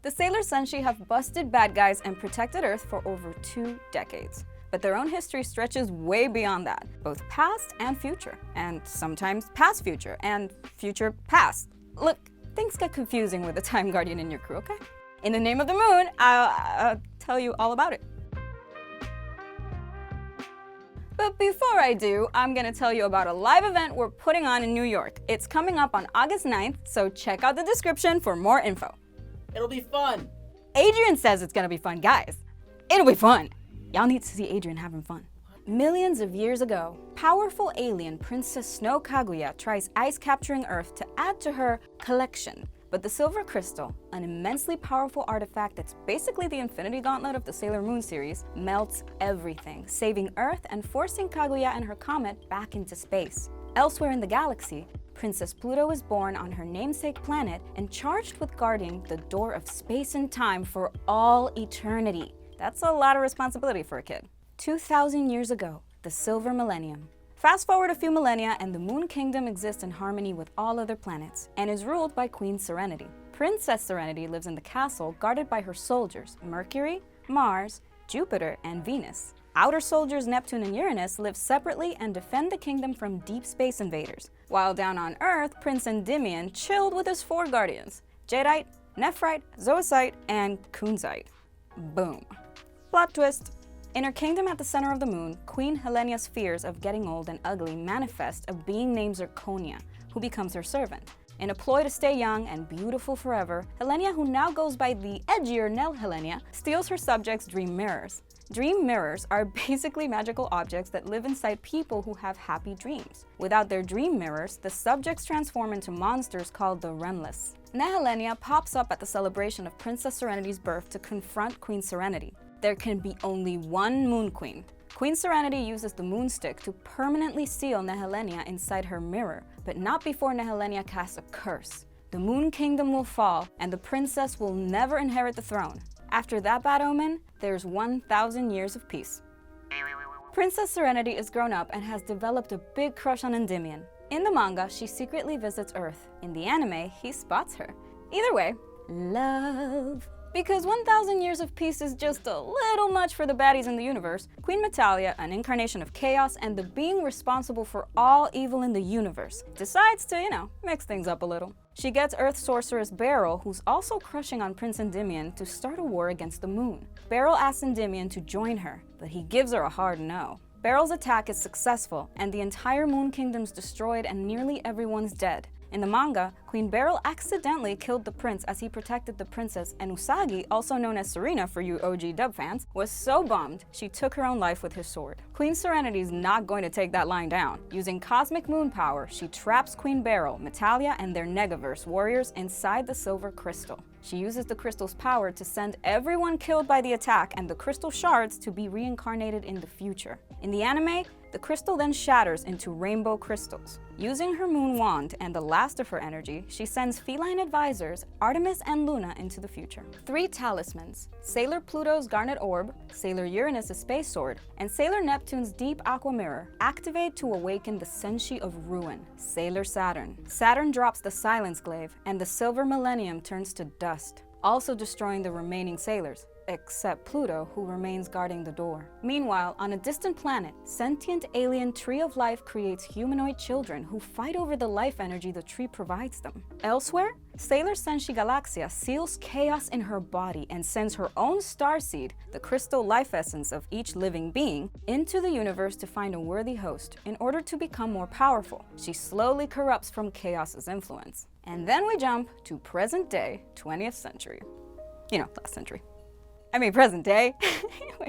The Sailor Senshi have busted bad guys and protected Earth for over 2 decades. But their own history stretches way beyond that, both past and future, and sometimes past future, and future past. Look, things get confusing with the Time Guardian in your crew, okay? In the name of the moon, I'll tell you all about it. But before I do, I'm gonna tell you about a live event we're putting on in New York. It's coming up on August 9th, so check out the description for more info. It'll be fun. Adrian says it's gonna be fun, guys. It'll be fun. Y'all need to see Adrian having fun. Millions of years ago, powerful alien Princess Snow Kaguya tries ice-capturing Earth to add to her collection. But the Silver Crystal, an immensely powerful artifact that's basically the Infinity Gauntlet of the Sailor Moon series, melts everything, saving Earth and forcing Kaguya and her comet back into space. Elsewhere in the galaxy, Princess Pluto is born on her namesake planet and charged with guarding the door of space and time for all eternity. That's a lot of responsibility for a kid. 2,000 years ago, the Silver Millennium. Fast forward a few millennia and the Moon Kingdom exists in harmony with all other planets and is ruled by Queen Serenity. Princess Serenity lives in the castle guarded by her soldiers, Mercury, Mars, Jupiter, and Venus. Outer soldiers Neptune and Uranus live separately and defend the kingdom from deep space invaders. While down on Earth, Prince Endymion chilled with his 4 guardians, Jadeite, Nephrite, Zoisite, and Kunzite. Boom. Plot twist. In her kingdom at the center of the moon, Queen Helenia's fears of getting old and ugly manifest a being named Zirconia, who becomes her servant. In a ploy to stay young and beautiful forever, Helenia, who now goes by the edgier Nell Helenia, steals her subjects' dream mirrors. Dream mirrors are basically magical objects that live inside people who have happy dreams. Without their dream mirrors, the subjects transform into monsters called the Remless. Nehelenia pops up at the celebration of Princess Serenity's birth to confront Queen Serenity. There can be only one Moon Queen. Queen Serenity uses the Moonstick to permanently seal Nehelenia inside her mirror, but not before Nehelenia casts a curse. The Moon Kingdom will fall, and the princess will never inherit the throne. After that bad omen, there's 1,000 years of peace. Princess Serenity is grown up and has developed a big crush on Endymion. In the manga, she secretly visits Earth. In the anime, he spots her. Either way, love. Because 1,000 years of peace is just a little much for the baddies in the universe, Queen Metalia, an incarnation of chaos and the being responsible for all evil in the universe, decides to, mix things up a little. She gets Earth sorceress Beryl, who's also crushing on Prince Endymion, to start a war against the moon. Beryl asks Endymion to join her, but he gives her a hard no. Beryl's attack is successful, and the entire Moon Kingdom's destroyed and nearly everyone's dead. In the manga, Queen Beryl accidentally killed the prince as he protected the princess, and Usagi, also known as Serena for you OG dub fans, was so bummed she took her own life with his sword. Queen Serenity's not going to take that line down. Using cosmic moon power, she traps Queen Beryl, Metalia, and their Negaverse warriors inside the Silver Crystal. She uses the crystal's power to send everyone killed by the attack and the crystal shards to be reincarnated in the future. In the anime, the crystal then shatters into rainbow crystals. Using her moon wand and the last of her energy, she sends feline advisors Artemis and Luna into the future. 3 talismans, Sailor Pluto's Garnet Orb, Sailor Uranus' Space Sword, and Sailor Neptune's Deep Aqua Mirror, activate to awaken the Senshi of Ruin, Sailor Saturn. Saturn drops the Silence Glaive, and the Silver Millennium turns to dust, also destroying the remaining sailors, except Pluto, who remains guarding the door. Meanwhile, on a distant planet, sentient alien Tree of Life creates humanoid children who fight over the life energy the tree provides them. Elsewhere, Sailor Senshi Galaxia seals chaos in her body and sends her own starseed, the crystal life essence of each living being, into the universe to find a worthy host in order to become more powerful. She slowly corrupts from chaos's influence. And then we jump to present day, 20th century. Last century. Present day. We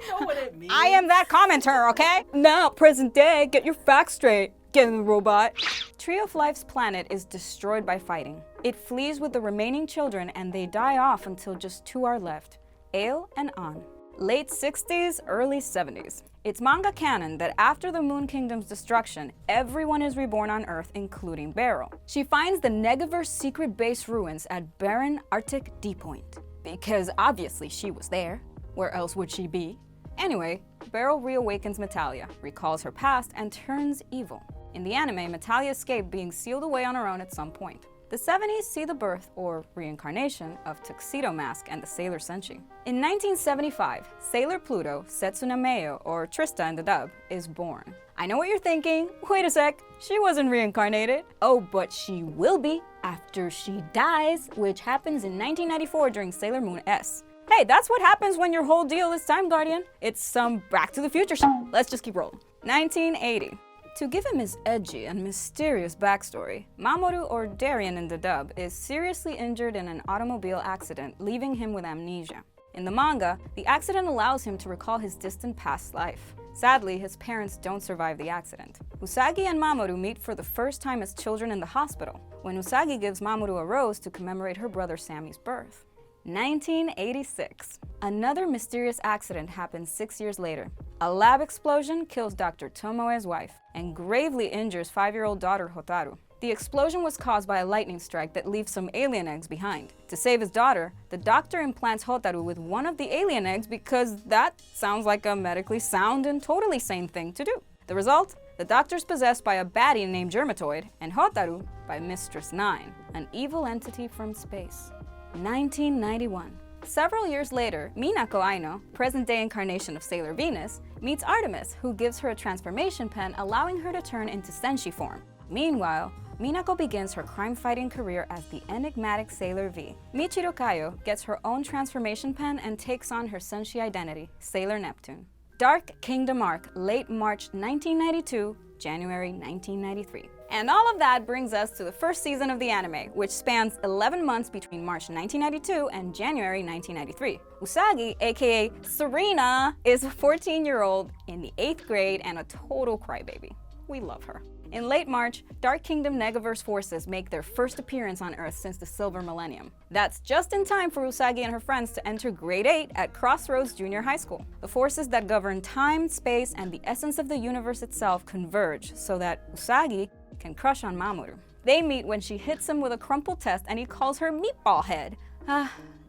know what it means. I am that commenter, okay? Now, present day, get your facts straight. GetintheRobot. Tree of Life's planet is destroyed by fighting. It flees with the remaining children and they die off until just 2 are left, Ale and An. Late 60s, early 70s. It's manga canon that after the Moon Kingdom's destruction, everyone is reborn on Earth, including Beryl. She finds the Negaverse secret base ruins at barren Arctic D Point. Because obviously she was there. Where else would she be? Anyway, Beryl reawakens Metalia, recalls her past, and turns evil. In the anime, Metalia escaped being sealed away on her own at some point. The 70s see the birth, or reincarnation, of Tuxedo Mask and the Sailor Senshi. In 1975, Sailor Pluto, Setsuna Meio, or Trista in the dub, is born. I know what you're thinking. Wait a sec, she wasn't reincarnated. Oh, but she will be after she dies, which happens in 1994 during Sailor Moon S. Hey, that's what happens when your whole deal is Time Guardian. It's some Back to the Future shit. Let's just keep rolling. 1980. To give him his edgy and mysterious backstory, Mamoru, or Darien in the dub, is seriously injured in an automobile accident, leaving him with amnesia. In the manga, the accident allows him to recall his distant past life. Sadly, his parents don't survive the accident. Usagi and Mamoru meet for the first time as children in the hospital, when Usagi gives Mamoru a rose to commemorate her brother Sammy's birth. 1986. Another mysterious accident happens 6 years later. A lab explosion kills Dr. Tomoe's wife and gravely injures 5-year-old daughter Hotaru. The explosion was caused by a lightning strike that leaves some alien eggs behind. To save his daughter, the doctor implants Hotaru with one of the alien eggs because that sounds like a medically sound and totally sane thing to do. The result? The doctor's possessed by a baddie named Germatoid, and Hotaru by Mistress Nine, an evil entity from space. 1991. Several years later, Minako Aino, present-day incarnation of Sailor Venus, meets Artemis, who gives her a transformation pen allowing her to turn into Senshi form. Meanwhile, Minako begins her crime-fighting career as the enigmatic Sailor V. Michiro Kayo gets her own transformation pen and takes on her Senshi identity, Sailor Neptune. Dark Kingdom Arc, late March 1992, January 1993. And all of that brings us to the first season of the anime, which spans 11 months between March 1992 and January 1993. Usagi, aka Serena, is a 14-year-old in the 8th grade and a total crybaby. We love her. In late March, Dark Kingdom Negaverse forces make their first appearance on Earth since the Silver Millennium. That's just in time for Usagi and her friends to enter grade 8 at Crossroads Junior High School. The forces that govern time, space, and the essence of the universe itself converge so that Usagi can crush on Mamoru. They meet when she hits him with a crumpled test and he calls her Meatball Head.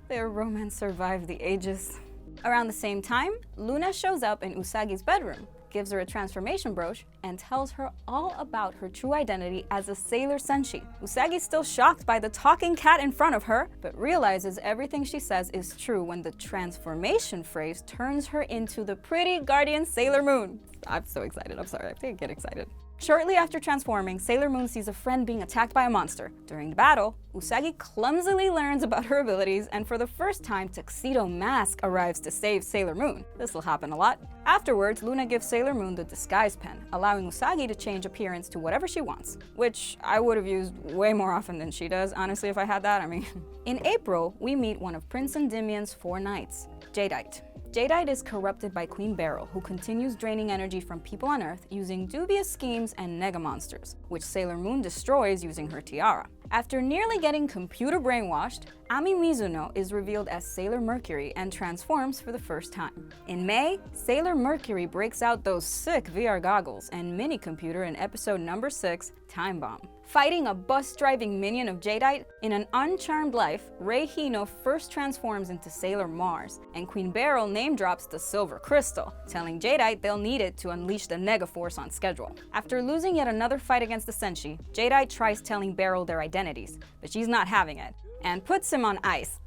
Their romance survived the ages. Around the same time, Luna shows up in Usagi's bedroom, gives her a transformation brooch, and tells her all about her true identity as a Sailor Senshi. Usagi's still shocked by the talking cat in front of her, but realizes everything she says is true when the transformation phrase turns her into the pretty guardian Sailor Moon. I'm so excited, I'm sorry, I get excited. Shortly after transforming, Sailor Moon sees a friend being attacked by a monster. During the battle, Usagi clumsily learns about her abilities, and for the first time, Tuxedo Mask arrives to save Sailor Moon. This will happen a lot. Afterwards, Luna gives Sailor Moon the disguise pen, allowing Usagi to change appearance to whatever she wants, which I would have used way more often than she does, honestly, if I had that, In April, we meet one of Prince Endymion's 4 knights, Jadeite. Jadeite is corrupted by Queen Beryl, who continues draining energy from people on Earth using dubious schemes and nega monsters, which Sailor Moon destroys using her tiara. After nearly getting computer brainwashed, Ami Mizuno is revealed as Sailor Mercury and transforms for the first time. In May, Sailor Mercury breaks out those sick VR goggles and mini-computer in episode number 6, Time Bomb. Fighting a bus-driving minion of Jadeite, in an uncharmed life, Rei Hino first transforms into Sailor Mars, and Queen Beryl name-drops the Silver Crystal, telling Jadeite they'll need it to unleash the Nega Force on schedule. After losing yet another fight against the Senshi, Jadeite tries telling Beryl their identities, but she's not having it, and puts him on ice.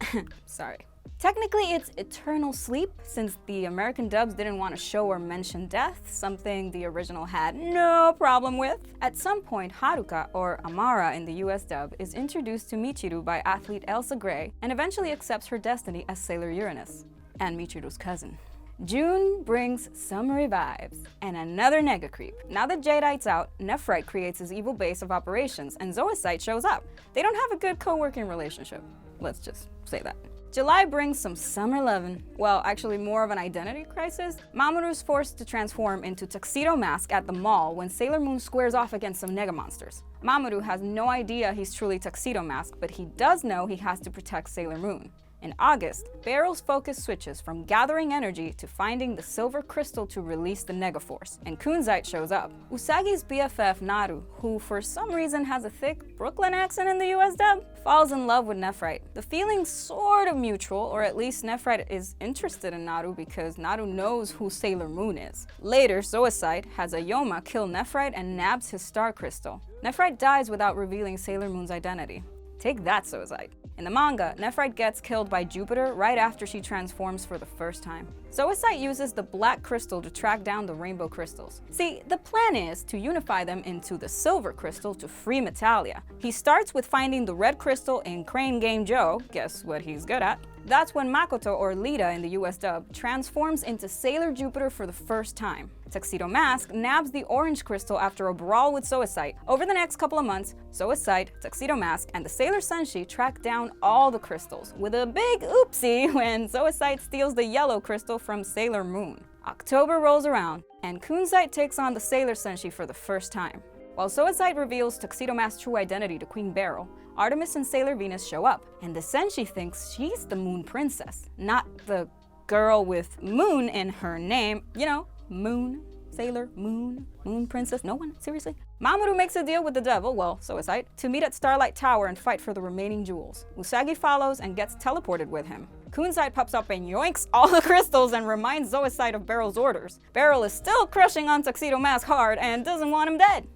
Sorry. Technically, it's eternal sleep, since the American dubs didn't want to show or mention death, something the original had no problem with. At some point, Haruka, or Amara in the US dub, is introduced to Michiru by athlete Elsa Gray, and eventually accepts her destiny as Sailor Uranus, and Michiru's cousin. June brings summery vibes, and another nega creep. Now that Jadeite's out, Nephrite creates his evil base of operations, and Zoisite shows up. They don't have a good co-working relationship. Let's just say that. July brings some summer lovin'. Well, actually more of an identity crisis. Mamoru's forced to transform into Tuxedo Mask at the mall when Sailor Moon squares off against some nega monsters. Mamoru has no idea he's truly Tuxedo Mask, but he does know he has to protect Sailor Moon. In August, Beryl's focus switches from gathering energy to finding the silver crystal to release the Nega Force, and Kunzite shows up. Usagi's BFF Naru, who for some reason has a thick Brooklyn accent in the US dub, falls in love with Nephrite. The feeling's sort of mutual, or at least Nephrite is interested in Naru because Naru knows who Sailor Moon is. Later, Zoisite has Ayoma kill Nephrite and nabs his star crystal. Nephrite dies without revealing Sailor Moon's identity. Take that, Zoisite. In the manga, Nephrite gets killed by Jupiter right after she transforms for the first time. Zoisite uses the black crystal to track down the rainbow crystals. See, the plan is to unify them into the silver crystal to free Metalia. He starts with finding the red crystal in Crane Game Joe, guess what he's good at? That's when Makoto, or Lita in the US dub, transforms into Sailor Jupiter for the first time. Tuxedo Mask nabs the orange crystal after a brawl with Zoisite. Over the next couple of months, Zoisite, Tuxedo Mask, and the Sailor Senshi track down all the crystals, with a big oopsie when Zoisite steals the yellow crystal from Sailor Moon. October rolls around, and Kunzite takes on the Sailor Senshi for the first time. While Zoisite reveals Tuxedo Mask's true identity to Queen Beryl, Artemis and Sailor Venus show up, and the Senshi thinks she's the Moon Princess, not the girl with Moon in her name. You know, Moon, Sailor Moon, Moon Princess, no one? Seriously? Mamoru makes a deal with the devil, well, Zoisite, to meet at Starlight Tower and fight for the remaining jewels. Usagi follows and gets teleported with him. Kunzite pops up and yoinks all the crystals and reminds Zoisite of Beryl's orders. Beryl is still crushing on Tuxedo Mask hard and doesn't want him dead.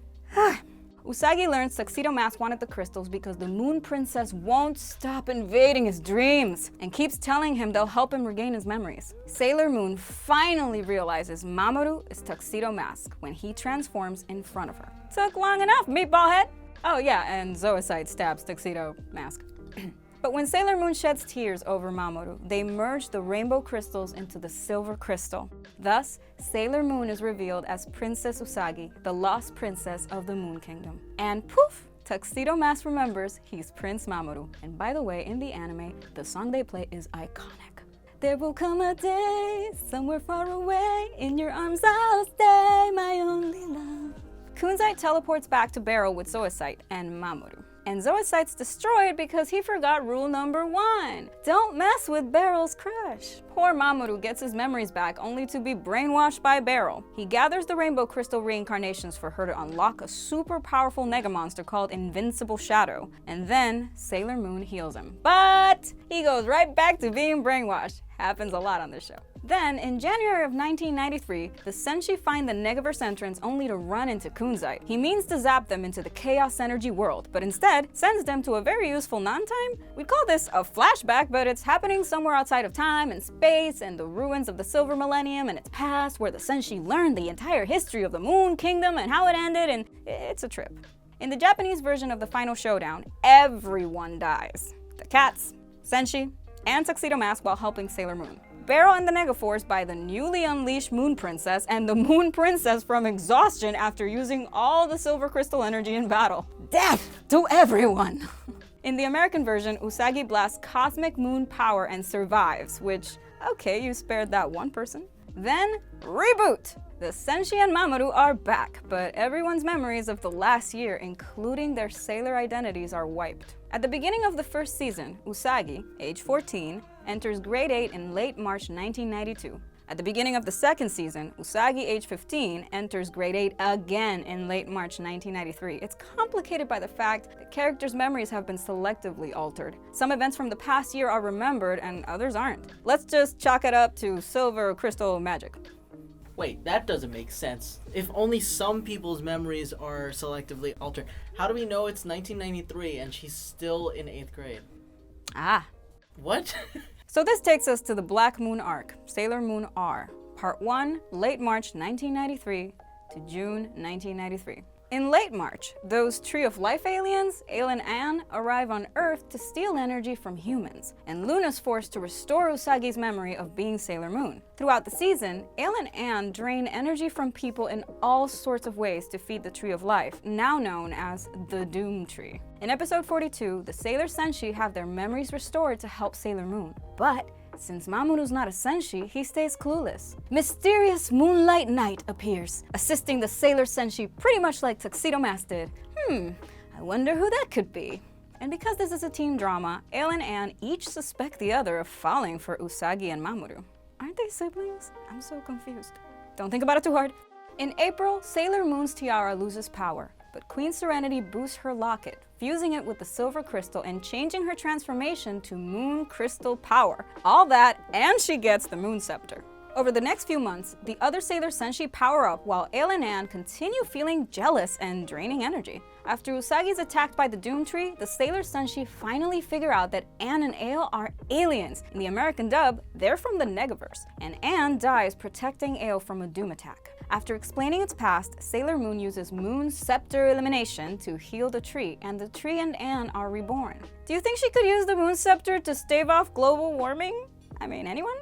Usagi learns Tuxedo Mask wanted the crystals because the Moon Princess won't stop invading his dreams and keeps telling him they'll help him regain his memories. Sailor Moon finally realizes Mamoru is Tuxedo Mask when he transforms in front of her. Took long enough, meatball head! Oh yeah, and Zoisite stabs Tuxedo Mask. But when Sailor Moon sheds tears over Mamoru, they merge the rainbow crystals into the silver crystal. Thus, Sailor Moon is revealed as Princess Usagi, the lost princess of the Moon Kingdom. And poof! Tuxedo Mask remembers he's Prince Mamoru. And by the way, in the anime, the song they play is iconic. There will come a day, somewhere far away, in your arms I'll stay, my only love. Kunzite teleports back to Beryl with Zoisite and Mamoru. And Zoisite's destroyed because he forgot rule number 1. Don't mess with Beryl's crush. Poor Mamoru gets his memories back only to be brainwashed by Beryl. He gathers the rainbow crystal reincarnations for her to unlock a super powerful nega monster called Invincible Shadow. And then Sailor Moon heals him. But he goes right back to being brainwashed. Happens a lot on this show. Then, in January of 1993, the Senshi find the Negaverse entrance only to run into Kunzite. He means to zap them into the Chaos Energy world, but instead sends them to a very useful non-time. We'd call this a flashback, but it's happening somewhere outside of time and space and the ruins of the Silver Millennium and its past, where the Senshi learned the entire history of the Moon Kingdom and how it ended, and it's a trip. In the Japanese version of the final showdown, everyone dies. The cats, Senshi, and Tuxedo Mask while helping Sailor Moon. Beryl and the Negaforce by the newly unleashed Moon Princess and the Moon Princess from exhaustion after using all the silver crystal energy in battle. Death to everyone! In the American version, Usagi blasts cosmic moon power and survives, which, okay, you spared that one person. Then, reboot! The Senshi and Mamoru are back, but everyone's memories of the last year, including their sailor identities, are wiped. At the beginning of the first season, Usagi, age 14, enters grade 8 in late March 1992. At the beginning of the second season, Usagi, age 15, enters grade 8 again in late March 1993. It's complicated by the fact that characters' memories have been selectively altered. Some events from the past year are remembered and others aren't. Let's just chalk it up to silver crystal magic. Wait, that doesn't make sense. If only some people's memories are selectively altered, how do we know it's 1993 and she's still in 8th grade? Ah. What? So this takes us to the Black Moon arc, Sailor Moon R, Part 1, late March 1993 to June 1993. In late March, those Tree of Life aliens, Ail and Ann, arrive on Earth to steal energy from humans, and Luna's forced to restore Usagi's memory of being Sailor Moon. Throughout the season, Ail and Ann drain energy from people in all sorts of ways to feed the Tree of Life, now known as the Doom Tree. In episode 42, the Sailor Senshi have their memories restored to help Sailor Moon. But since Mamoru's not a Senshi, he stays clueless. Mysterious Moonlight Knight appears, assisting the Sailor Senshi pretty much like Tuxedo Mask did. I wonder who that could be. And because this is a team drama, Ail and Ann each suspect the other of falling for Usagi and Mamoru. Aren't they siblings? I'm so confused. Don't think about it too hard. In April, Sailor Moon's tiara loses power, but Queen Serenity boosts her locket, fusing it with the silver crystal and changing her transformation to Moon Crystal Power. All that, and she gets the Moon Scepter. Over the next few months, the other Sailor Senshi power up while Ail and Ann continue feeling jealous and draining energy. After Usagi's attacked by the Doom Tree, the Sailor Senshi finally figure out that Anne and Ale are aliens. In the American dub, they're from the Negaverse, and Anne dies protecting Ale from a Doom attack. After explaining its past, Sailor Moon uses Moon's Scepter Elimination to heal the tree, and the tree and Anne are reborn. Do you think she could use the Moon Scepter to stave off global warming? I mean, anyone?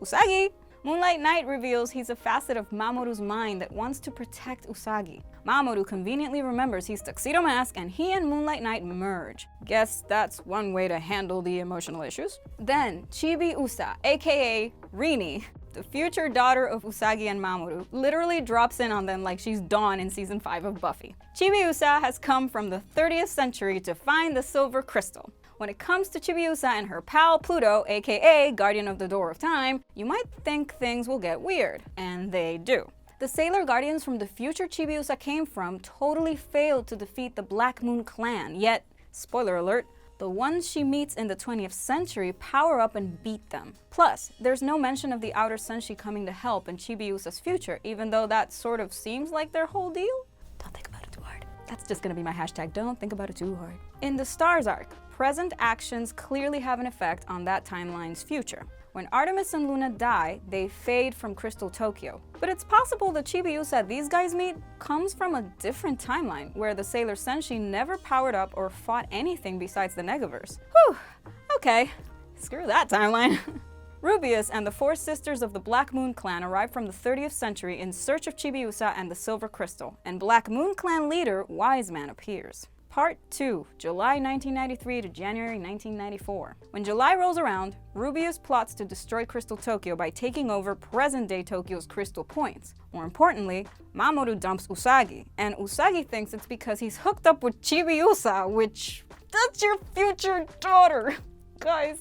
Usagi! Moonlight Knight reveals he's a facet of Mamoru's mind that wants to protect Usagi. Mamoru conveniently remembers he's Tuxedo Mask and he and Moonlight Knight merge. Guess that's one way to handle the emotional issues. Then, Chibi Usa, aka Rini, the future daughter of Usagi and Mamoru, literally drops in on them like she's Dawn in season 5 of Buffy. Chibiusa has come from the 30th century to find the silver crystal. When it comes to Chibiusa and her pal Pluto, aka Guardian of the Door of Time, you might think things will get weird, and they do. The Sailor Guardians from the future Chibiusa came from totally failed to defeat the Black Moon clan, yet, spoiler alert, the ones she meets in the 20th century power up and beat them. Plus, there's no mention of the Outer Senshi coming to help in Chibiusa's future, even though that sort of seems like their whole deal. Don't think about it too hard. That's just gonna be my hashtag, don't think about it too hard. In the Stars arc, present actions clearly have an effect on that timeline's future. When Artemis and Luna die, they fade from Crystal Tokyo. But it's possible the Chibiusa these guys meet comes from a different timeline, where the Sailor Senshi never powered up or fought anything besides the Negaverse. Whew, okay, screw that timeline. Rubius and the 4 sisters of the Black Moon clan arrive from the 30th century in search of Chibiusa and the Silver Crystal, and Black Moon clan leader Wise Man appears. Part 2, July 1993 to January 1994. When July rolls around, Rubius plots to destroy Crystal Tokyo by taking over present-day Tokyo's crystal points. More importantly, Mamoru dumps Usagi, and Usagi thinks it's because he's hooked up with Chibiusa, which, that's your future daughter. Guys,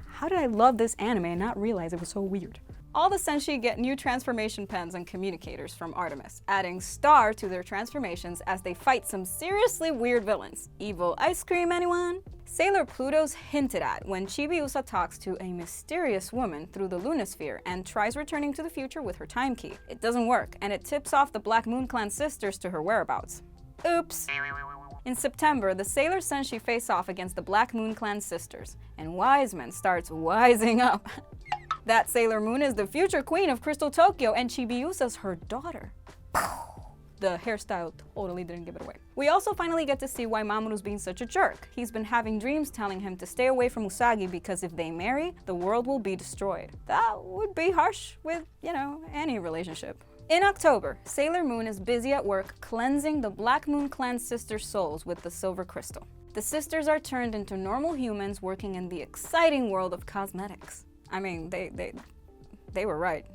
how did I love this anime and not realize it was so weird? All the Senshi get new transformation pens and communicators from Artemis, adding star to their transformations as they fight some seriously weird villains. Evil ice cream, anyone? Sailor Pluto's hinted at when Chibiusa talks to a mysterious woman through the Lunosphere and tries returning to the future with her time key. It doesn't work, and it tips off the Black Moon clan sisters to her whereabouts. Oops. In September, the Sailor Senshi face off against the Black Moon clan sisters, and Wiseman starts wising up. That Sailor Moon is the future queen of Crystal Tokyo, and Chibiusa's her daughter. The hairstyle totally didn't give it away. We also finally get to see why Mamoru's being such a jerk. He's been having dreams telling him to stay away from Usagi because if they marry, the world will be destroyed. That would be harsh with, any relationship. In October, Sailor Moon is busy at work cleansing the Black Moon clan sisters' souls with the silver crystal. The sisters are turned into normal humans working in the exciting world of cosmetics. I mean, they were right.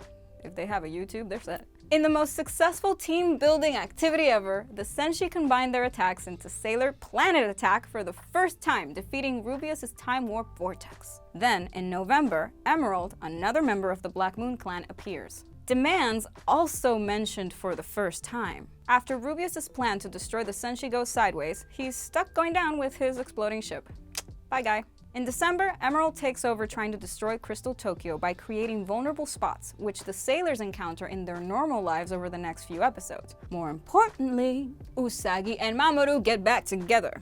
If they have a YouTube, they're set. In the most successful team-building activity ever, the Senshi combined their attacks into Sailor Planet Attack for the first time, defeating Rubius' Time Warp Vortex. Then, in November, Emerald, another member of the Black Moon clan, appears. Demands also mentioned for the first time. After Rubius' plan to destroy the Senshi goes sideways, he's stuck going down with his exploding ship. Bye, guy. In December, Emerald takes over trying to destroy Crystal Tokyo by creating vulnerable spots, which the sailors encounter in their normal lives over the next few episodes. More importantly, Usagi and Mamoru get back together.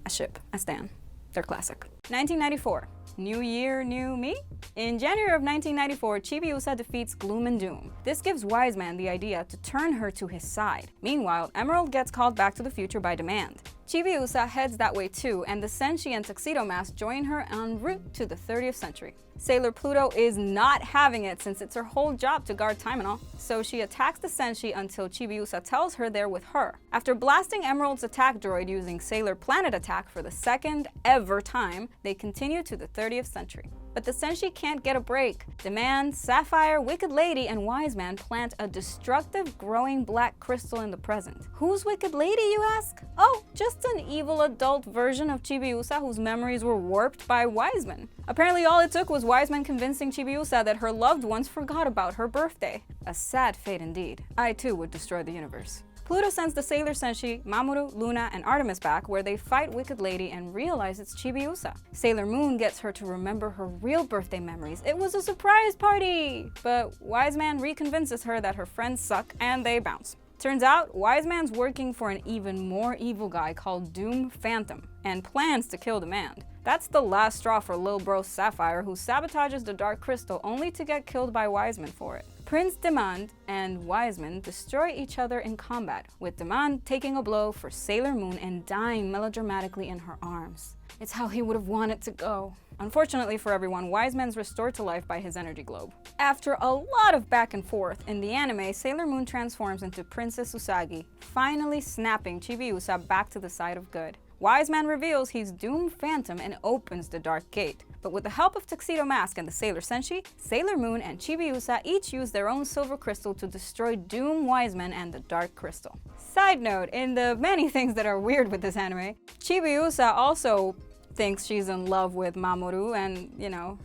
A ship, a stan. They're classic. 1994. New year, new me? In January of 1994, Chibiusa defeats Gloom and Doom. This gives Wiseman the idea to turn her to his side. Meanwhile, Emerald gets called back to the future by demand. Chibiusa heads that way too, and the Senshi and Tuxedo Mask join her en route to the 30th century. Sailor Pluto is not having it since it's her whole job to guard time and all, so she attacks the Senshi until Chibiusa tells her they're with her. After blasting Emerald's attack droid using Sailor Planet Attack for the second ever time, they continue to the 30th century. But the Senshi can't get a break. Demand, Sapphire, Wicked Lady, and Wise Man plant a destructive growing black crystal in the present. Who's Wicked Lady, you ask? Oh, just an evil adult version of Chibiusa whose memories were warped by Wise Man. Apparently all it took was Wise Man convincing Chibiusa that her loved ones forgot about her birthday. A sad fate indeed. I too would destroy the universe. Pluto sends the Sailor Senshi, Mamoru, Luna, and Artemis back, where they fight Wicked Lady and realize it's Chibiusa. Sailor Moon gets her to remember her real birthday memories. It was a surprise party! But Wise Man reconvinces her that her friends suck, and they bounce. Turns out, Wise Man's working for an even more evil guy called Doom Phantom, and plans to kill Demand. That's the last straw for Lil Bro Sapphire, who sabotages the Dark Crystal only to get killed by Wiseman for it. Prince Demand and Wiseman destroy each other in combat, with Demand taking a blow for Sailor Moon and dying melodramatically in her arms. It's how he would have wanted to go. Unfortunately for everyone, Wiseman's restored to life by his energy globe. After a lot of back and forth, in the anime, Sailor Moon transforms into Princess Usagi, finally snapping Chibiusa back to the side of good. Wiseman reveals he's Doom Phantom and opens the Dark Gate. But with the help of Tuxedo Mask and the Sailor Senshi, Sailor Moon and Chibiusa each use their own silver crystal to destroy Doom Wiseman and the Dark Crystal. Side note, in the many things that are weird with this anime, Chibiusa also thinks she's in love with Mamoru and,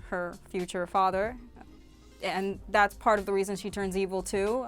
her future father. And that's part of the reason she turns evil too.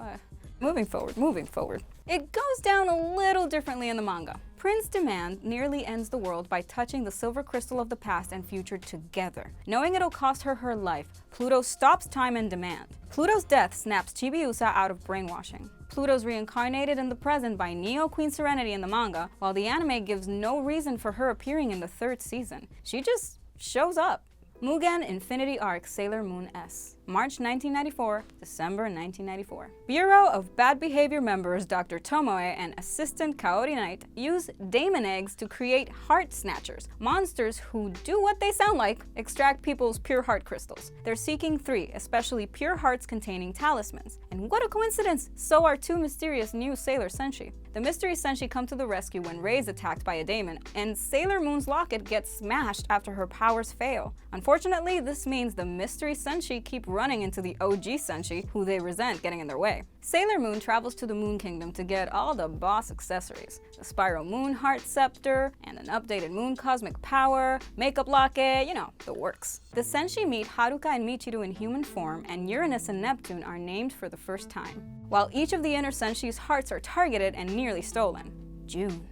Moving forward. It goes down a little differently in the manga. Prince Demand nearly ends the world by touching the silver crystal of the past and future together. Knowing it'll cost her her life, Pluto stops time and Demand. Pluto's death snaps Chibiusa out of brainwashing. Pluto's reincarnated in the present by Neo Queen Serenity in the manga, while the anime gives no reason for her appearing in the 3rd season. She just shows up. Mugen Infinity Arc Sailor Moon S. March 1994, December 1994. Bureau of Bad Behavior members Dr. Tomoe and assistant Kaori Knight use daemon eggs to create heart snatchers, monsters who do what they sound like, extract people's pure heart crystals. They're seeking 3, especially pure hearts containing talismans. And what a coincidence, so are 2 mysterious new Sailor Senshi. The mystery Senshi come to the rescue when Rei is attacked by a daemon, and Sailor Moon's locket gets smashed after her powers fail. Unfortunately, this means the mystery Senshi keep running into the OG Senshi, who they resent getting in their way. Sailor Moon travels to the Moon Kingdom to get all the boss accessories. The Spiral Moon Heart Scepter, and an updated Moon Cosmic Power, makeup locket, the works. The Senshi meet Haruka and Michiru in human form, and Uranus and Neptune are named for the first time. While each of the inner Senshi's hearts are targeted and nearly stolen. June.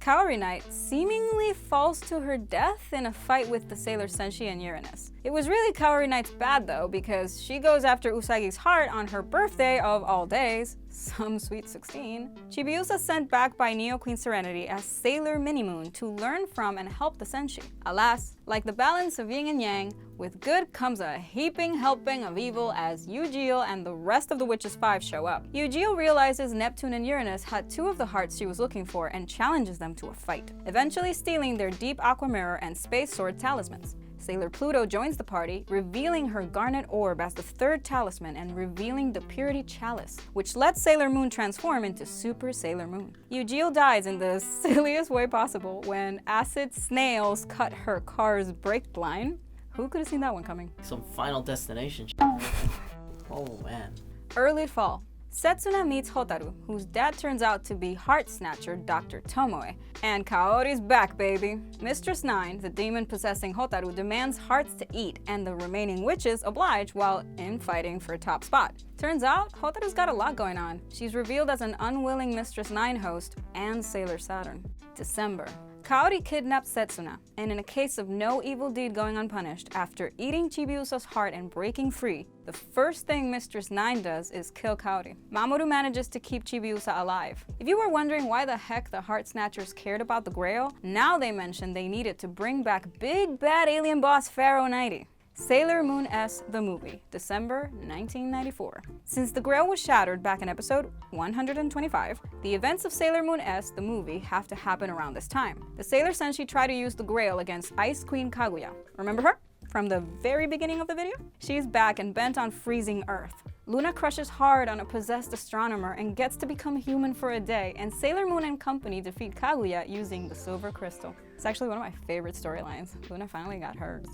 Kaori Knight seemingly falls to her death in a fight with the Sailor Senshi and Uranus. It was really Kaori Knight's bad though, because she goes after Usagi's heart on her birthday of all days, some sweet 16. Chibiusa sent back by Neo Queen Serenity as Sailor Minimoon to learn from and help the Senshi. Alas, like the balance of yin and yang, with good comes a heaping helping of evil as Eugeo and the rest of the Witches 5 show up. Eugeo realizes Neptune and Uranus had 2 of the hearts she was looking for and challenges them to a fight, eventually stealing their Deep Aqua Mirror and Space Sword talismans. Sailor Pluto joins the party, revealing her Garnet Orb as the 3rd talisman and revealing the Purity Chalice, which lets Sailor Moon transform into Super Sailor Moon. Eugeo dies in the silliest way possible when acid snails cut her car's brake line. Who could have seen that one coming? Some Final Destination Oh man. Early fall. Setsuna meets Hotaru, whose dad turns out to be heart snatcher Dr. Tomoe. And Kaori's back, baby. Mistress 9, the demon possessing Hotaru, demands hearts to eat, and the remaining witches oblige while infighting for top spot. Turns out, Hotaru's got a lot going on. She's revealed as an unwilling Mistress 9 host and Sailor Saturn. December. Kaori kidnaps Setsuna, and in a case of no evil deed going unpunished, after eating Chibiusa's heart and breaking free, the first thing Mistress 9 does is kill Kaori. Mamoru manages to keep Chibiusa alive. If you were wondering why the heck the Heart Snatchers cared about the Grail, now they mention they need it to bring back big bad alien boss Pharaoh 90. Sailor Moon S The Movie, December 1994. Since the Grail was shattered back in episode 125, the events of Sailor Moon S The Movie have to happen around this time. The Sailor Senshi try to use the Grail against Ice Queen Kaguya. Remember her? From the very beginning of the video? She's back and bent on freezing Earth. Luna crushes hard on a possessed astronomer and gets to become human for a day, and Sailor Moon and company defeat Kaguya using the silver crystal. It's actually one of my favorite storylines. Luna finally got hers.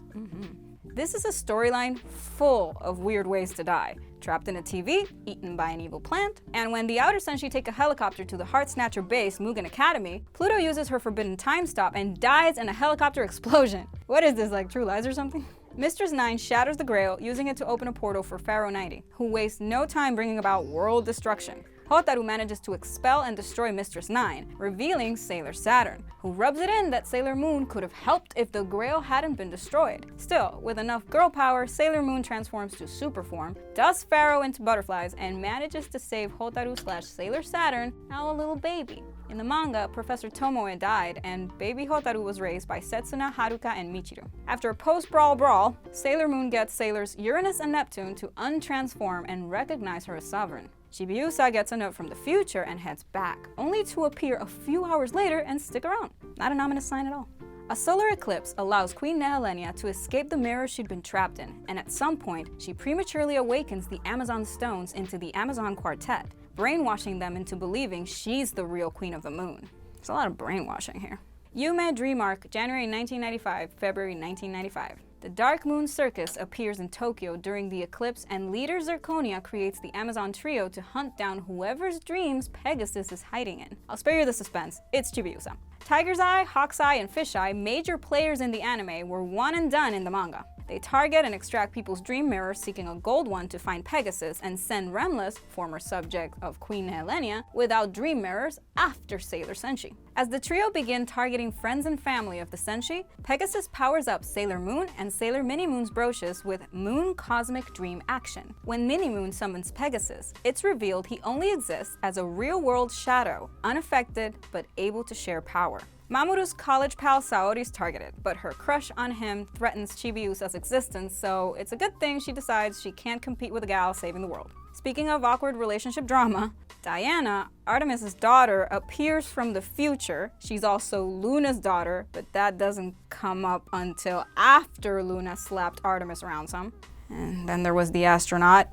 This is a storyline full of weird ways to die. Trapped in a TV, eaten by an evil plant, and when the Outer Senshi take a helicopter to the Heart Snatcher base, Mugen Academy, Pluto uses her forbidden time stop and dies in a helicopter explosion. What is this, like True Lies or something? Mistress 9 shatters the Grail, using it to open a portal for Pharaoh 90, who wastes no time bringing about world destruction. Hotaru manages to expel and destroy Mistress Nine, revealing Sailor Saturn, who rubs it in that Sailor Moon could have helped if the Grail hadn't been destroyed. Still, with enough girl power, Sailor Moon transforms to super form, dusts Pharaoh into butterflies, and manages to save Hotaru/Sailor Saturn, now a little baby. In the manga, Professor Tomoe died, and baby Hotaru was raised by Setsuna, Haruka, and Michiru. After a post-brawl brawl, Sailor Moon gets Sailors Uranus and Neptune to untransform and recognize her as sovereign. Chibiusa gets a note from the future and heads back, only to appear a few hours later and stick around. Not an ominous sign at all. A solar eclipse allows Queen Nehelenia to escape the mirror she'd been trapped in, and at some point, she prematurely awakens the Amazon Stones into the Amazon Quartet, brainwashing them into believing she's the real Queen of the Moon. There's a lot of brainwashing here. Yume Dream Arc, January 1995, February 1995. The Dark Moon Circus appears in Tokyo during the eclipse, and leader Zirconia creates the Amazon Trio to hunt down whoever's dreams Pegasus is hiding in. I'll spare you the suspense, it's Chibiusa. Tiger's Eye, Hawk's Eye, and Fish Eye, major players in the anime, were one and done in the manga. They target and extract people's dream mirrors, seeking a gold one to find Pegasus, and send Remless, former subject of Queen Nehelenia, without dream mirrors after Sailor Senshi. As the trio begin targeting friends and family of the Senshi, Pegasus powers up Sailor Moon and Sailor Mini-Moon's brooches with Moon Cosmic Dream Action. When Mini-Moon summons Pegasus, it's revealed he only exists as a real-world shadow, unaffected but able to share power. Mamoru's college pal Saori's targeted, but her crush on him threatens Chibiusa's existence, so it's a good thing she decides she can't compete with a gal saving the world. Speaking of awkward relationship drama, Diana, Artemis's daughter, appears from the future. She's also Luna's daughter, but that doesn't come up until after Luna slapped Artemis around some. And then there was the astronaut.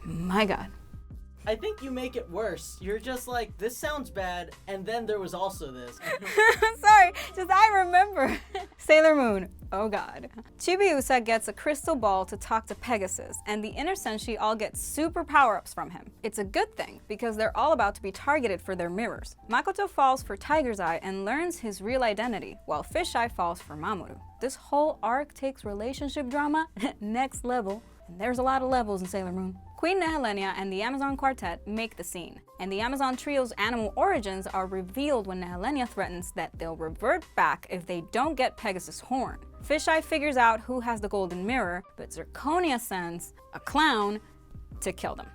My god. I think you make it worse. You're just like, this sounds bad, and then there was also this. Sorry, just I remember. Sailor Moon, oh god. Chibiusa gets a crystal ball to talk to Pegasus, and the inner Senshi all get super power-ups from him. It's a good thing, because they're all about to be targeted for their mirrors. Makoto falls for Tiger's Eye and learns his real identity, while Fish Eye falls for Mamoru. This whole arc takes relationship drama next level, and there's a lot of levels in Sailor Moon. Queen Nehelenia and the Amazon Quartet make the scene, and the Amazon Trio's animal origins are revealed when Nehelenia threatens that they'll revert back if they don't get Pegasus' horn. Fisheye figures out who has the golden mirror, but Zirconia sends a clown to kill them.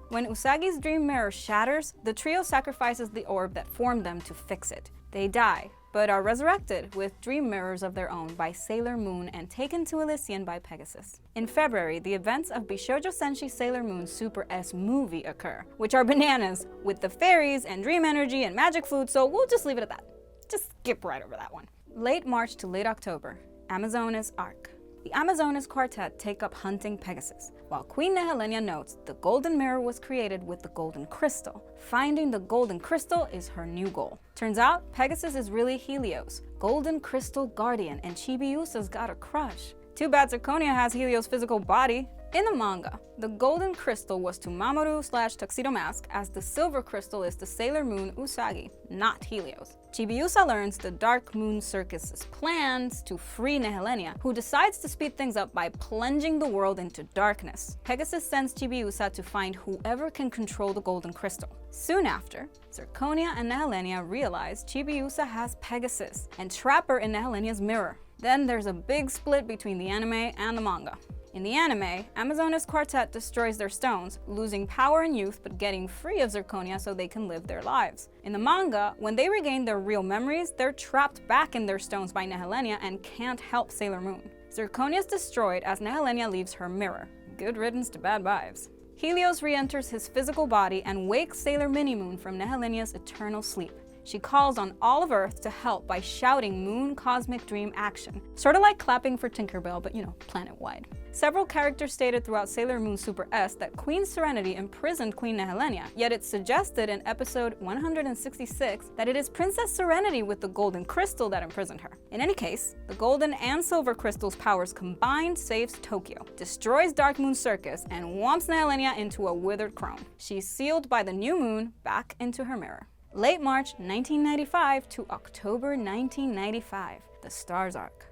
When Usagi's dream mirror shatters, the trio sacrifices the orb that formed them to fix it. They die, but are resurrected with dream mirrors of their own by Sailor Moon and taken to Elysian by Pegasus. In February, the events of Bishoujo Senshi Sailor Moon Super S movie occur, which are bananas, with the fairies and dream energy and magic food, so we'll just leave it at that. Just skip right over that one. Late March to late October, Amazonas Arc. The Amazonas Quartet take up hunting Pegasus, while Queen Nehelenia notes the golden mirror was created with the golden crystal. Finding the golden crystal is her new goal. Turns out, Pegasus is really Helios, golden crystal guardian, and Chibiusa's got a crush. Too bad Zirconia has Helios' physical body. In the manga, the golden crystal was to Mamoru/Tuxedo Mask, as the silver crystal is to Sailor Moon Usagi, not Helios. Chibiusa learns the Dark Moon Circus's plans to free Nehelenia, who decides to speed things up by plunging the world into darkness. Pegasus sends Chibiusa to find whoever can control the golden crystal. Soon after, Zirconia and Nehelenia realize Chibiusa has Pegasus and trap her in Nehelenia's mirror. Then there's a big split between the anime and the manga. In the anime, Amazonas Quartet destroys their stones, losing power and youth but getting free of Zirconia so they can live their lives. In the manga, when they regain their real memories, they're trapped back in their stones by Nehelenia and can't help Sailor Moon. Zirconia is destroyed as Nehelenia leaves her mirror. Good riddance to bad vibes. Helios re-enters his physical body and wakes Sailor Mini-Moon from Nehelenia's eternal sleep. She calls on all of Earth to help by shouting Moon Cosmic Dream Action. Sort of like clapping for Tinkerbell, but planet-wide. Several characters stated throughout Sailor Moon Super S that Queen Serenity imprisoned Queen Nehelenia, yet it's suggested in episode 166 that it is Princess Serenity with the golden crystal that imprisoned her. In any case, the golden and silver crystal's powers combined saves Tokyo, destroys Dark Moon Circus, and whomps Nehelenia into a withered crone. She's sealed by the new moon back into her mirror. Late March 1995 to October 1995, the Stars Arc.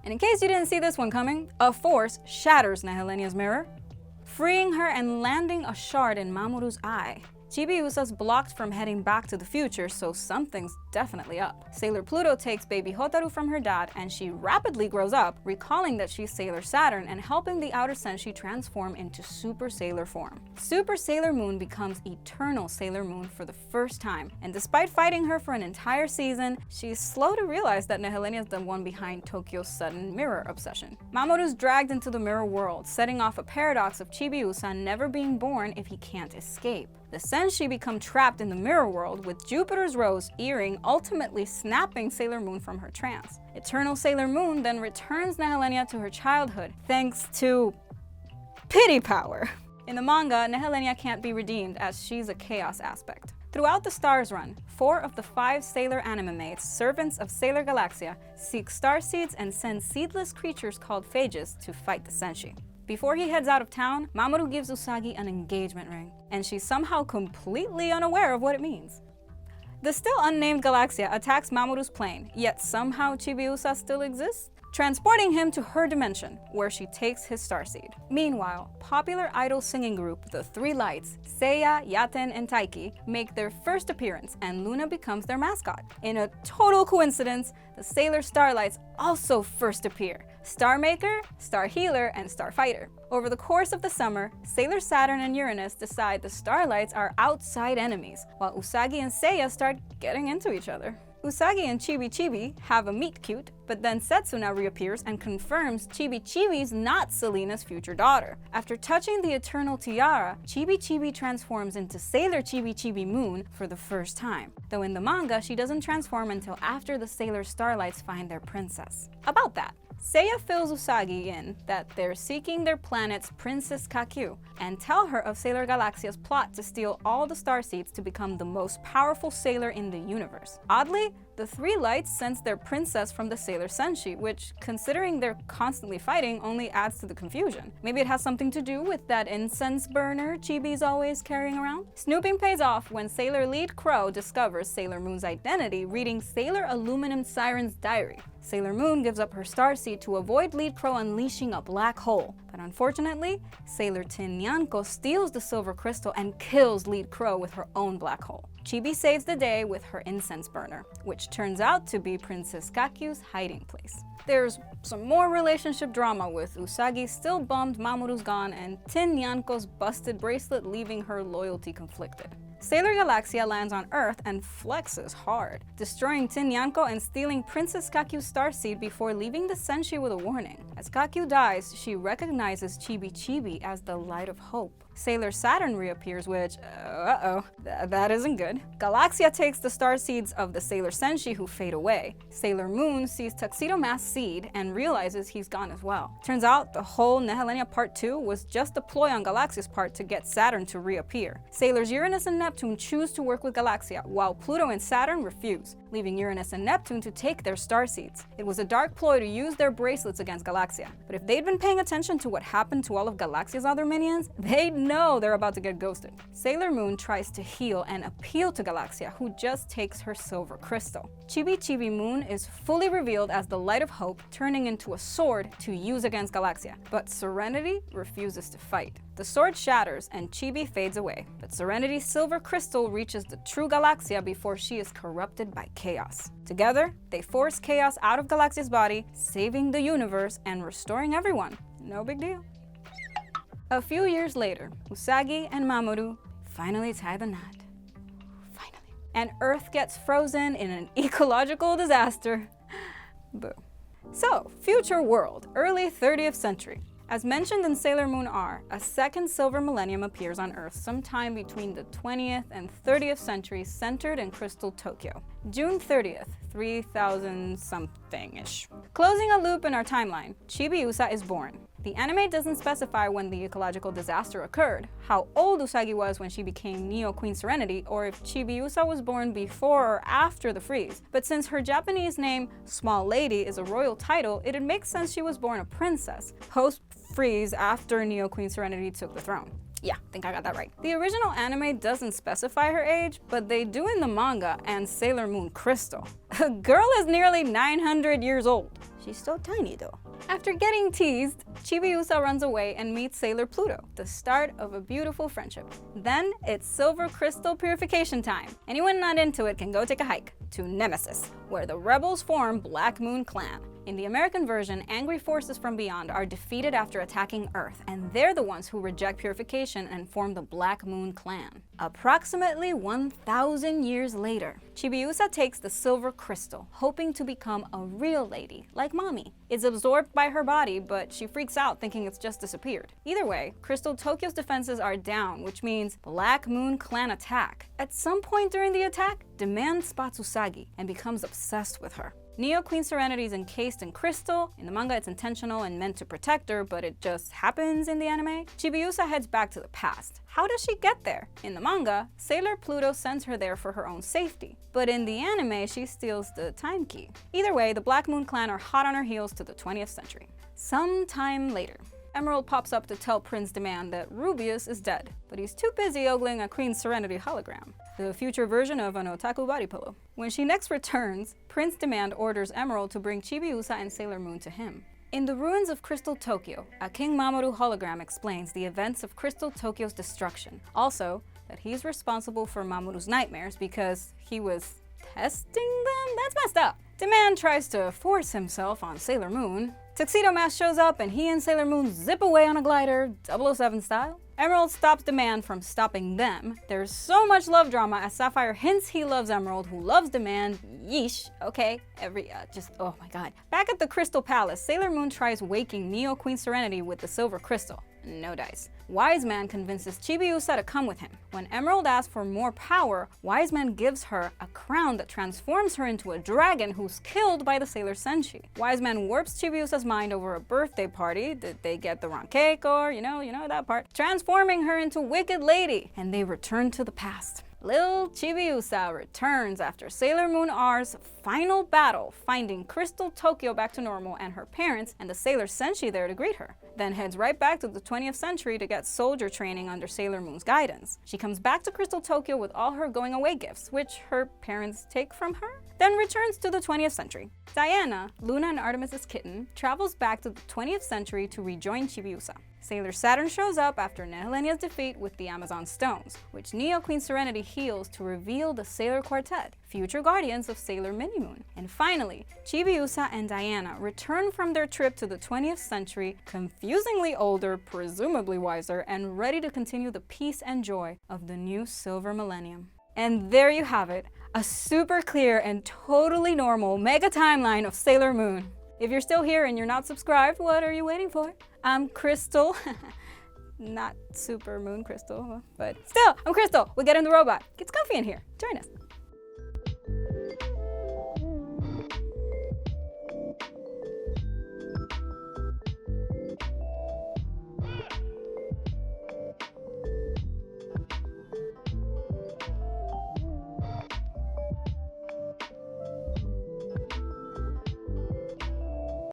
And in case you didn't see this one coming, a force shatters Nehelenia's mirror, freeing her and landing a shard in Mamoru's eye. Chibiusa's blocked from heading back to the future, so something's definitely up. Sailor Pluto takes baby Hotaru from her dad, and she rapidly grows up, recalling that she's Sailor Saturn and helping the outer senshi transform into Super Sailor form. Super Sailor Moon becomes Eternal Sailor Moon for the first time, and despite fighting her for an entire season, she's slow to realize that Nehelenia is the one behind Tokyo's sudden mirror obsession. Mamoru's dragged into the mirror world, setting off a paradox of Chibiusa never being born if he can't escape. The senshi become trapped in the mirror world, with Jupiter's rose earring ultimately snapping Sailor Moon from her trance. Eternal Sailor Moon then returns Nehelenia to her childhood, thanks to pity power. In the manga, Nehelenia can't be redeemed as she's a chaos aspect. Throughout the Stars run, 4 of the 5 Sailor anime mates, servants of Sailor Galaxia, seek star seeds and send seedless creatures called phages to fight the senshi. Before he heads out of town, Mamoru gives Usagi an engagement ring, and she's somehow completely unaware of what it means. The still unnamed Galaxia attacks Mamoru's plane, yet somehow Chibiusa still exists, transporting him to her dimension, where she takes his starseed. Meanwhile, popular idol singing group The Three Lights, Seiya, Yaten, and Taiki, make their first appearance, and Luna becomes their mascot. In a total coincidence, the Sailor Starlights also first appear: Star Maker, Star Healer, and Star Fighter. Over the course of the summer, Sailor Saturn and Uranus decide the Starlights are outside enemies, while Usagi and Seiya start getting into each other. Usagi and Chibi Chibi have a meet cute, but then Setsuna reappears and confirms Chibi Chibi's not Selena's future daughter. After touching the Eternal Tiara, Chibi Chibi transforms into Sailor Chibi Chibi Moon for the first time, though in the manga she doesn't transform until after the Sailor Starlights find their princess. About that, Seiya fills Usagi in that they're seeking their planet's Princess Kakyu, and tell her of Sailor Galaxia's plot to steal all the starseeds to become the most powerful sailor in the universe. Oddly, the Three Lights sense their princess from the Sailor Senshi, which, considering they're constantly fighting, only adds to the confusion. Maybe it has something to do with that incense burner Chibi's always carrying around? Snooping pays off when Sailor Lead Crow discovers Sailor Moon's identity reading Sailor Aluminum Siren's diary. Sailor Moon gives up her starseed to avoid Lead Crow unleashing a black hole, but unfortunately, Sailor Tin Nyanko steals the silver crystal and kills Lead Crow with her own black hole. Chibi saves the day with her incense burner, which turns out to be Princess Kakyu's hiding place. There's some more relationship drama with Usagi still bummed Mamoru's gone and Tin Nyanko's busted bracelet leaving her loyalty conflicted. Sailor Galaxia lands on Earth and flexes hard, destroying Tin Nyanko and stealing Princess Kakyu's starseed before leaving the Senshi with a warning. As Kakyu dies, she recognizes Chibi Chibi as the light of hope. Sailor Saturn reappears, which, that isn't good. Galaxia takes the starseeds of the Sailor Senshi who fade away. Sailor Moon sees Tuxedo Mask's seed and realizes he's gone as well. Turns out the whole Nehelenia Part 2 was just a ploy on Galaxia's part to get Saturn to reappear. Sailors Uranus and Neptune choose to work with Galaxia, while Pluto and Saturn refuse, leaving Uranus and Neptune to take their starseeds. It was a dark ploy to use their bracelets against Galaxia, but if they'd been paying attention to what happened to all of Galaxia's other minions, they'd know they're about to get ghosted. Sailor Moon tries to heal and appeal to Galaxia, who just takes her silver crystal. Chibi Chibi Moon is fully revealed as the light of hope, turning into a sword to use against Galaxia, but Serenity refuses to fight. The sword shatters and Chibi fades away, but Serenity's silver crystal reaches the true Galaxia before she is corrupted by chaos. Together, they force chaos out of Galaxia's body, saving the universe and restoring everyone. No big deal. A few years later, Usagi and Mamoru finally tie the knot. Finally. And Earth gets frozen in an ecological disaster. Boo. So, future world, early 30th century. As mentioned in Sailor Moon R, a second silver millennium appears on Earth sometime between the 20th and 30th centuries, centered in Crystal Tokyo. June 30th, 3000 something-ish. Closing a loop in our timeline, Chibiusa is born. The anime doesn't specify when the ecological disaster occurred, how old Usagi was when she became Neo Queen Serenity, or if Chibiusa was born before or after the freeze. But since her Japanese name, Small Lady, is a royal title, it'd make sense she was born a princess, post-freeze after Neo Queen Serenity took the throne. Yeah, I think I got that right. The original anime doesn't specify her age, but they do in the manga and Sailor Moon Crystal. The girl is nearly 900 years old. She's so tiny though. After getting teased, Chibiusa runs away and meets Sailor Pluto, the start of a beautiful friendship. Then it's silver crystal purification time. Anyone not into it can go take a hike to Nemesis, where the rebels form Black Moon Clan. In the American version, angry forces from beyond are defeated after attacking Earth, and they're the ones who reject purification and form the Black Moon Clan. Approximately 1,000 years later, Chibiusa takes the silver crystal, hoping to become a real lady, like mommy. It's absorbed by her body, but she freaks out thinking it's just disappeared. Either way, Crystal Tokyo's defenses are down, which means Black Moon Clan attack. At some point during the attack, Demand spots Usagi and becomes obsessed with her. Neo Queen Serenity is encased in crystal. In the manga, it's intentional and meant to protect her, but it just happens in the anime. Chibiusa heads back to the past. How does she get there? In the manga, Sailor Pluto sends her there for her own safety, but in the anime, she steals the time key. Either way, the Black Moon Clan are hot on her heels to the 20th century. Sometime later, Emerald pops up to tell Prince Demand that Rubius is dead, but he's too busy ogling a Queen Serenity hologram, the future version of an otaku body pillow. When she next returns, Prince Demand orders Emerald to bring Chibiusa and Sailor Moon to him. In the ruins of Crystal Tokyo, a King Mamoru hologram explains the events of Crystal Tokyo's destruction. Also, that he's responsible for Mamoru's nightmares because he was testing them? That's messed up. Demand tries to force himself on Sailor Moon. Tuxedo Mask shows up and he and Sailor Moon zip away on a glider, 007 style. Emerald stops Demand from stopping them. There's so much love drama as Sapphire hints he loves Emerald, who loves Demand. Yeesh. Okay, oh my god. Back at the Crystal Palace, Sailor Moon tries waking Neo Queen Serenity with the silver crystal. No dice. Wise Man convinces Chibiusa to come with him. When Emerald asks for more power, Wise Man gives her a crown that transforms her into a dragon who's killed by the Sailor Senshi. Wise Man warps Chibiusa's mind over a birthday party. Did they get the wrong cake or, you know that part? Transforming her into Wicked Lady, and they return to the past. Lil Chibiusa returns after Sailor Moon R's final battle, finding Crystal Tokyo back to normal and her parents and the Sailor Senshi there to greet her. Then heads right back to the 20th century to get soldier training under Sailor Moon's guidance. She comes back to Crystal Tokyo with all her going away gifts, which her parents take from her, then returns to the 20th century. Diana, Luna and Artemis's kitten, travels back to the 20th century to rejoin Chibiusa. Sailor Saturn shows up after Nehelenia's defeat with the Amazon Stones, which Neo Queen Serenity heals to reveal the Sailor Quartet, future guardians of Sailor Minimoon. And finally, Chibiusa and Diana return from their trip to the 20th century, confusingly older, presumably wiser, and ready to continue the peace and joy of the new Silver Millennium. And there you have it, a super clear and totally normal mega timeline of Sailor Moon. If you're still here and you're not subscribed, what are you waiting for? I'm Crystal. Not Super Moon Crystal, but still, I'm Crystal with GetintheRobot. It's comfy in here. Join us.